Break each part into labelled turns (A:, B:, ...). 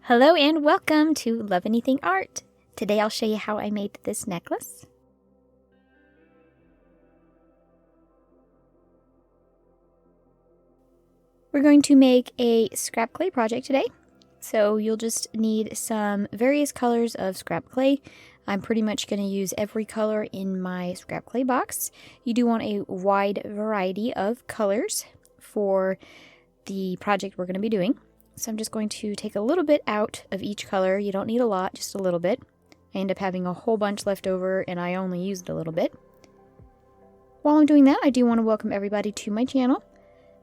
A: Hello and welcome to Love Anything Art. Today I'll show you how I made this necklace. We're going to make a scrap clay project today. So you'll just need some various colors of scrap clay. I'm pretty much going to use every color in my scrap clay box. You do want a wide variety of colors for the project we're going to be doing. So I'm just going to take a little bit out of each color. You don't need a lot, just a little bit. I end up having a whole bunch left over and I only used a little bit. While I'm doing that, I do want to welcome everybody to my channel.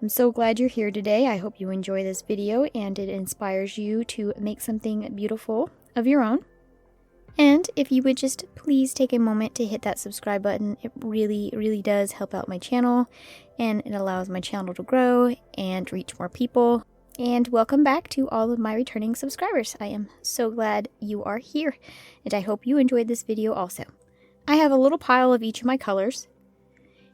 A: I'm so glad you're here today. I hope you enjoy this video and it inspires you to make something beautiful of your own. And if you would just please take a moment to hit that subscribe button, it really does help out my channel and it allows my channel to grow and reach more people. And welcome back to all of my returning subscribers. I am so glad you are here and I hope you enjoyed this video also. I have a little pile of each of my colors.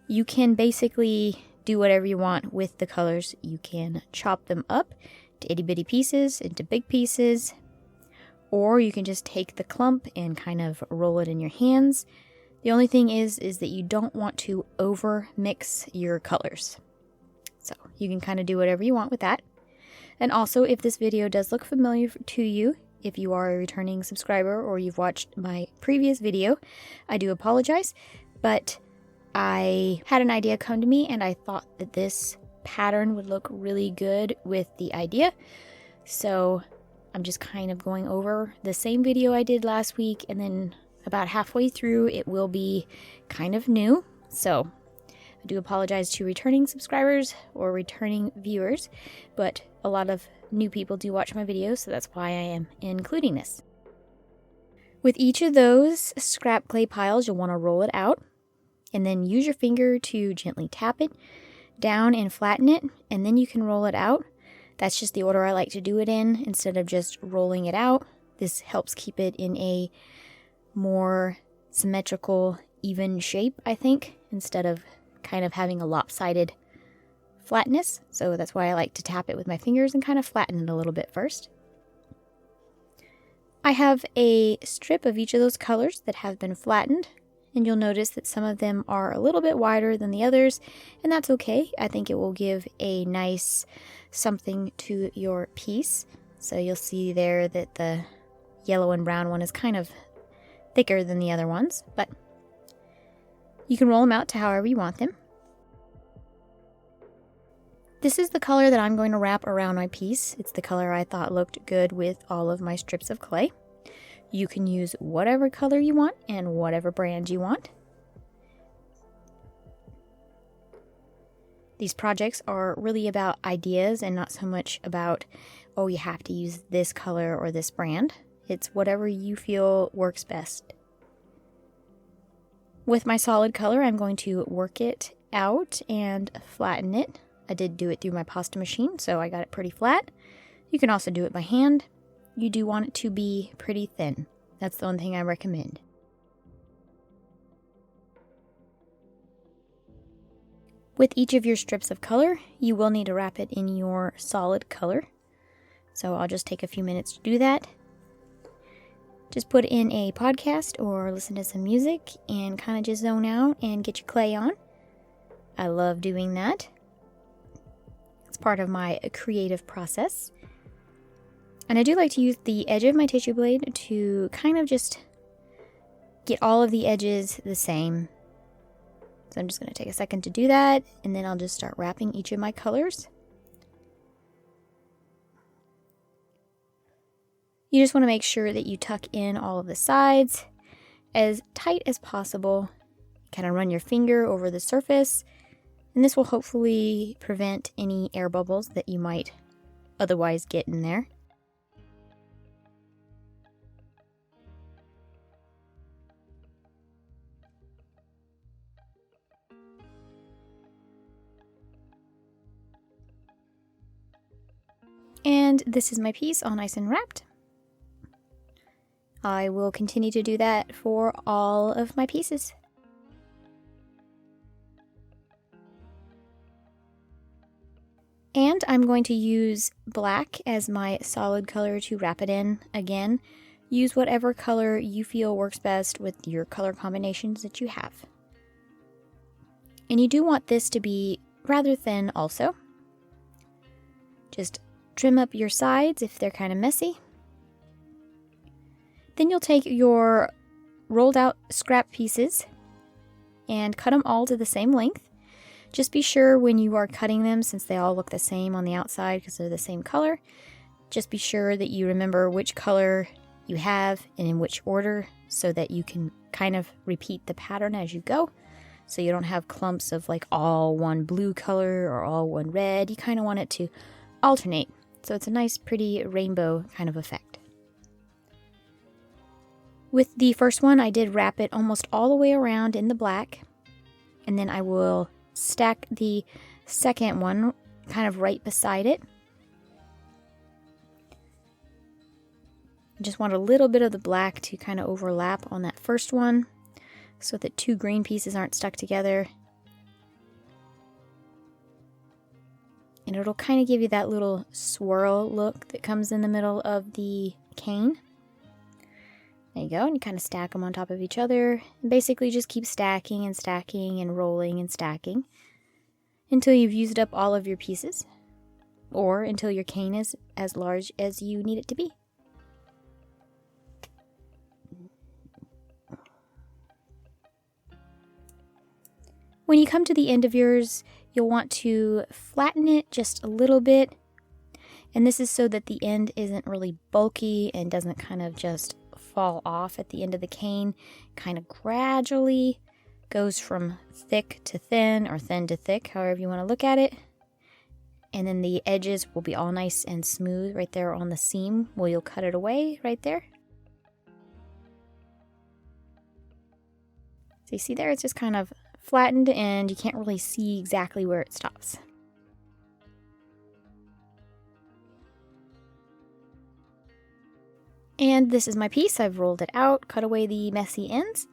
A: You can basically do whatever you want with the colors. You can chop them up to itty bitty pieces, into big pieces, or you can just take the clump and kind of roll it in your hands. The only thing is that you don't want to over mix your colors. So you can kind of do whatever you want with that. And also, if this video does look familiar to you, if you are a returning subscriber or you've watched my previous video, I do apologize, but I had an idea come to me and I thought that this pattern would look really good with the idea. So I'm just kind of going over the same video I did last week, and then about halfway through it will be kind of new. So I do apologize to returning subscribers or returning viewers, but a lot of new people do watch my videos, so that's why I am including this. With each of those scrap clay piles, you'll want to roll it out and then use your finger to gently tap it down and flatten it, and then you can roll it out. That's just the order I like to do it in instead of just rolling it out. This helps keep it in a more symmetrical, even shape, I think, instead of kind of having a lopsided flatness. So that's why I like to tap it with my fingers and kind of flatten it a little bit first. I have a strip of each of those colors that have been flattened, and you'll notice that some of them are a little bit wider than the others, and that's okay. I think it will give a nice something to your piece. So you'll see there that the yellow and brown one is kind of thicker than the other ones, but you can roll them out to however you want them. This is the color that I'm going to wrap around my piece. It's the color I thought looked good with all of my strips of clay. You can use whatever color you want and whatever brand you want. These projects are really about ideas and not so much about, oh, you have to use this color or this brand. It's whatever you feel works best. With my solid color, I'm going to work it out and flatten it. I did do it through my pasta machine, so I got it pretty flat. You can also do it by hand. You do want it to be pretty thin. That's the one thing I recommend. With each of your strips of color, you will need to wrap it in your solid color. So I'll just take a few minutes to do that. Just put in a podcast or listen to some music and kind of just zone out and get your clay on. I love doing that. It's part of my creative process. And I do like to use the edge of my tissue blade to kind of just get all of the edges the same. So I'm just going to take a second to do that, and then I'll just start wrapping each of my colors. You just want to make sure that you tuck in all of the sides as tight as possible. Kind of run your finger over the surface, and this will hopefully prevent any air bubbles that you might otherwise get in there. And this is my piece all nice and wrapped. I will continue to do that for all of my pieces. And I'm going to use black as my solid color to wrap it in. Again, use whatever color you feel works best with your color combinations that you have. And you do want this to be rather thin also. Just trim up your sides if they're kind of messy. Then you'll take your rolled out scrap pieces and cut them all to the same length. Just be sure when you are cutting them, since they all look the same on the outside because they're the same color, just be sure that you remember which color you have and in which order so that you can kind of repeat the pattern as you go. So you don't have clumps of like all one blue color or all one red. You kind of want it to alternate. So it's a nice pretty rainbow kind of effect. With the first one, I did wrap it almost all the way around in the black. And then I will stack the second one kind of right beside it. Just want a little bit of the black to kind of overlap on that first one so that two green pieces aren't stuck together. And it'll kind of give you that little swirl look that comes in the middle of the cane. There you go, and you kind of stack them on top of each other. And basically just keep stacking and stacking and rolling and stacking until you've used up all of your pieces, or until your cane is as large as you need it to be. When you come to the end of yours, you'll want to flatten it just a little bit. And this is so that the end isn't really bulky and doesn't kind of just fall off at the end of the cane. Kind of gradually goes from thick to thin or thin to thick, however you want to look at it. And then the edges will be all nice and smooth right there on the seam where you'll cut it away right there. So you see there, it's just kind of flattened and you can't really see exactly where it stops. And this is my piece. I've rolled it out, cut away the messy ends.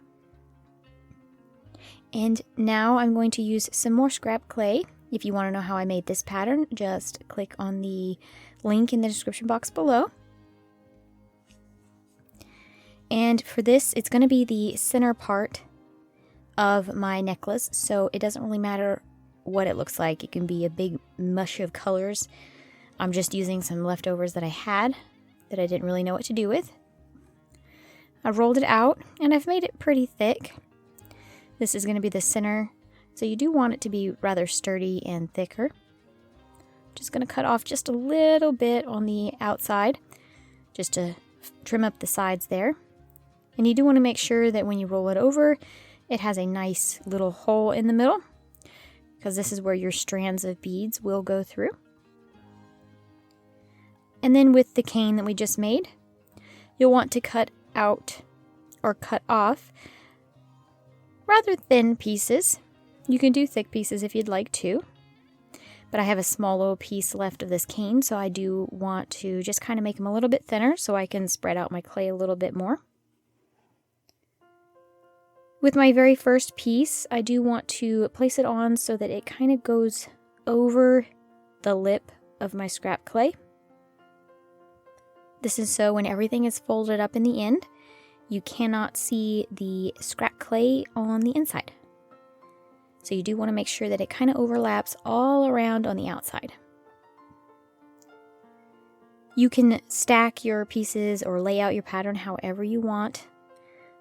A: And now I'm going to use some more scrap clay. If you want to know how I made this pattern, just click on the link in the description box below. And for this, it's going to be the center part of my necklace, so it doesn't really matter what it looks like. It can be a big mush of colors. I'm just using some leftovers that I had that I didn't really know what to do with. I rolled it out and I've made it pretty thick. This is going to be the center, so you do want it to be rather sturdy and thicker. Just going to cut off just a little bit on the outside just to trim up the sides there. And you do want to make sure that when you roll it over, it has a nice little hole in the middle, because this is where your strands of beads will go through. And then with the cane that we just made, you'll want to cut out or cut off rather thin pieces. You can do thick pieces if you'd like to, but I have a small little piece left of this cane, so I do want to just kind of make them a little bit thinner so I can spread out my clay a little bit more. With my very first piece, I do want to place it on so that it kind of goes over the lip of my scrap clay. This is so when everything is folded up in the end, you cannot see the scrap clay on the inside. So you do want to make sure that it kind of overlaps all around on the outside. You can stack your pieces or lay out your pattern however you want.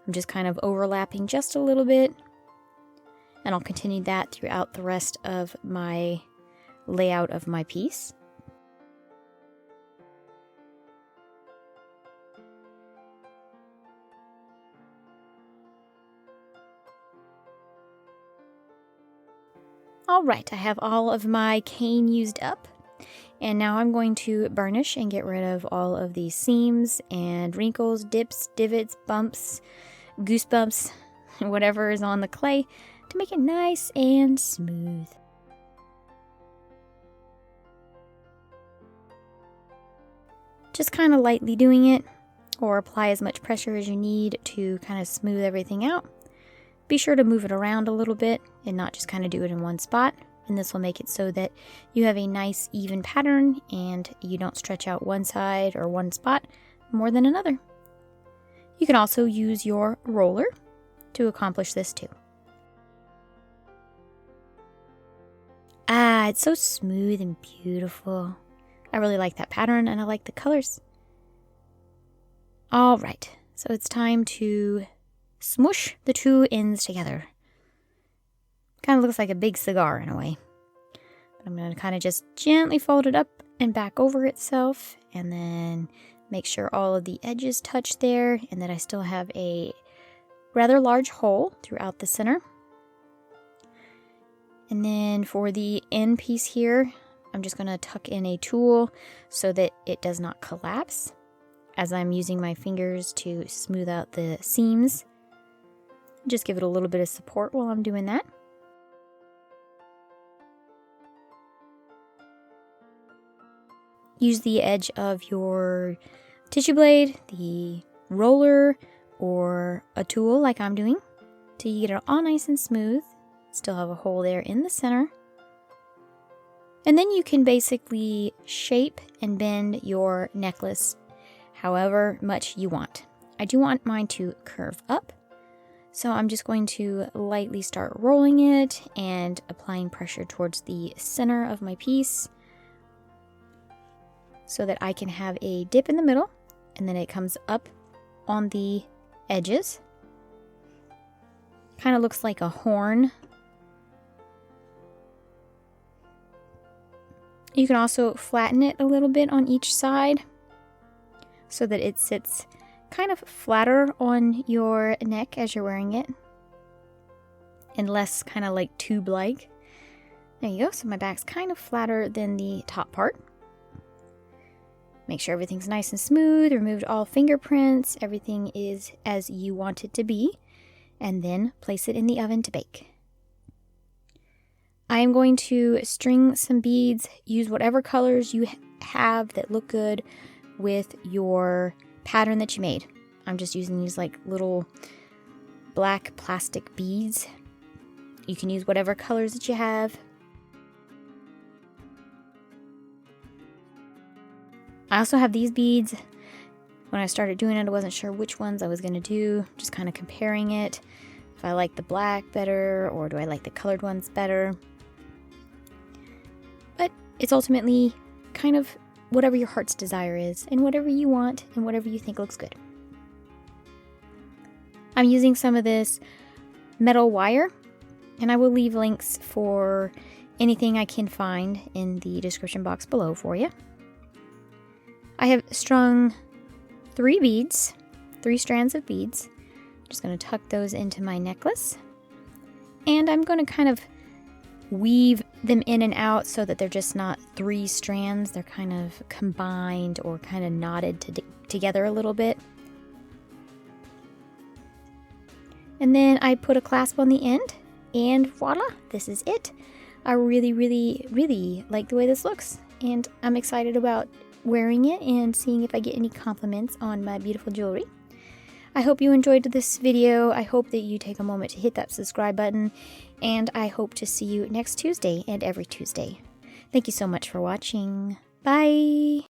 A: I'm just kind of overlapping just a little bit, and I'll continue that throughout the rest of my layout of my piece. Alright, I have all of my cane used up, and now I'm going to burnish and get rid of all of these seams and wrinkles, dips, divots, bumps, goosebumps, whatever is on the clay to make it nice and smooth. Just kind of lightly doing it, or apply as much pressure as you need to kind of smooth everything out. Be sure to move it around a little bit and not just kind of do it in one spot. and this will make it so that you have a nice even pattern and you don't stretch out one side or one spot more than another. You can also use your roller to accomplish this too. Ah, it's so smooth and beautiful. I really like that pattern and I like the colors. All right, so it's time to smoosh the two ends together. Kind of looks like a big cigar in a way. But I'm going to kind of just gently fold it up and back over itself, and then make sure all of the edges touch there, and that I still have a rather large hole throughout the center. And then for the end piece here, I'm just going to tuck in a tool so that it does not collapse as I'm using my fingers to smooth out the seams. Just give it a little bit of support while I'm doing that. Use the edge of your tissue blade, the roller, or a tool like I'm doing to get it all nice and smooth. Still have a hole there in the center. And then you can basically shape and bend your necklace however much you want. I do want mine to curve up, so I'm just going to lightly start rolling it and applying pressure towards the center of my piece so that I can have a dip in the middle, and then it comes up on the edges. Kind of looks like a horn. You can also flatten it a little bit on each side so that it sits kind of flatter on your neck as you're wearing it and less kind of like tube-like. There you go. So my back's kind of flatter than the top part. Make sure everything's nice and smooth. Removed all fingerprints. Everything is as you want it to be. And then place it in the oven to bake. I am going to string some beads. Use whatever colors you have that look good with your pattern that you made. I'm just using these like little black plastic beads. You can use whatever colors that you have. I also have these beads. When I started doing it, I wasn't sure which ones I was going to do. Just kind of comparing it. If I like the black better, or do I like the colored ones better. But it's ultimately kind of whatever your heart's desire is, and whatever you want, and whatever you think looks good. I'm using some of this metal wire, and I will leave links for anything I can find in the description box below for you. I have strung 3 beads, 3 strands of beads. I'm just going to tuck those into my necklace, and I'm going to kind of weave them in and out so that they're just not 3 strands. They're kind of combined or kind of knotted together a little bit. And then I put a clasp on the end, and voila, this is it. I really, really, really like the way this looks, and I'm excited about wearing it and seeing if I get any compliments on my beautiful jewelry. I hope you enjoyed this video. I hope that you take a moment to hit that subscribe button, and I hope to see you next Tuesday and every Tuesday. Thank you so much for watching. Bye!